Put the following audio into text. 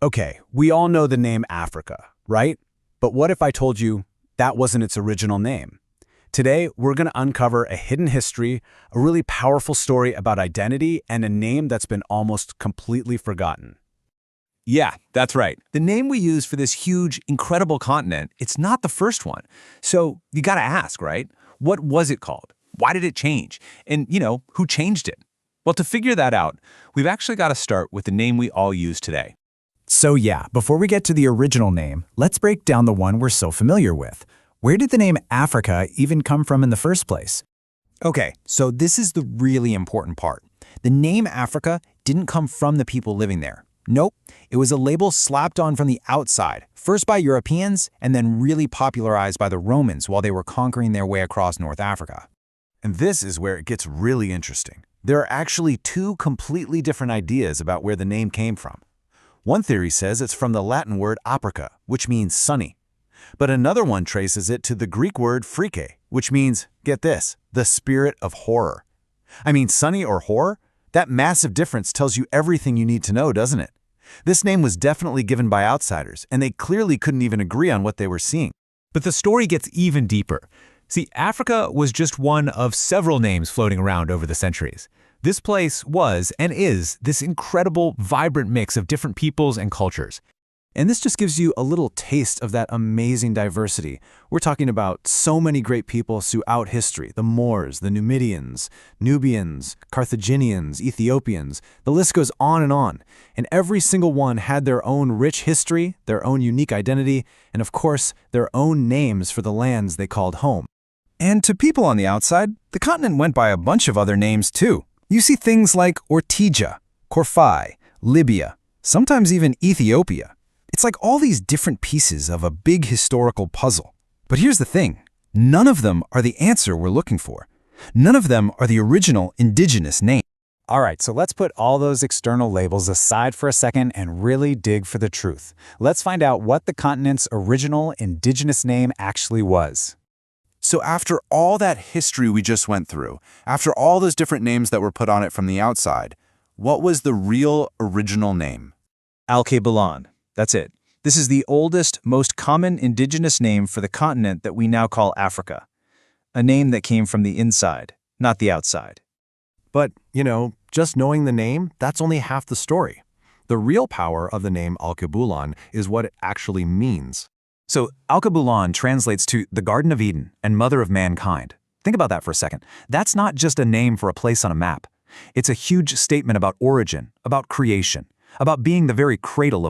Okay, we all know the name Africa, right? But what if I told you that wasn't its original name? Today, we're going to uncover a hidden history, a really powerful story about identity, and a name that's been almost completely forgotten. Yeah, that's right. The name we use for this huge, incredible continent, it's not the first one. So you gotta ask, right? What was it called? Why did it change? And, who changed it? Well, to figure that out, we've actually got to start with the name we all use today. So yeah, before we get to the original name, let's break down the one we're so familiar with. Where did the name Africa even come from in the first place? Okay, so this is the really important part. The name Africa didn't come from the people living there. Nope, it was a label slapped on from the outside, first by Europeans and then really popularized by the Romans while they were conquering their way across North Africa. And this is where it gets really interesting. There are actually two completely different ideas about where the name came from. One theory says it's from the Latin word aprica, which means sunny. But another one traces it to the Greek word phrike, which means, get this, the spirit of horror. I mean, sunny or horror? That massive difference tells you everything you need to know, doesn't it? This name was definitely given by outsiders, and they clearly couldn't even agree on what they were seeing. But the story gets even deeper. See, Africa was just one of several names floating around over the centuries. This place was and is this incredible, vibrant mix of different peoples and cultures. And this just gives you a little taste of that amazing diversity. We're talking about so many great people throughout history: the Moors, the Numidians, Nubians, Carthaginians, Ethiopians. The list goes on. And every single one had their own rich history, their own unique identity, and of course, their own names for the lands they called home. And to people on the outside, the continent went by a bunch of other names too. You see things like Ortygia, Corphi, Libya, sometimes even Ethiopia. It's like all these different pieces of a big historical puzzle. But here's the thing, none of them are the answer we're looking for. None of them are the original indigenous name. All right, so let's put all those external labels aside for a second and really dig for the truth. Let's find out what the continent's original indigenous name actually was. So after all that history we just went through, after all those different names that were put on it from the outside, what was the real original name? Alkebulan. That's it. This is the oldest, most common indigenous name for the continent that we now call Africa. A name that came from the inside, not the outside. But, just knowing the name, that's only half the story. The real power of the name Alkebulan is what it actually means. So Alkebulan translates to the Garden of Eden and Mother of Mankind. Think about that for a second. That's not just a name for a place on a map. It's a huge statement about origin, about creation, about being the very cradle of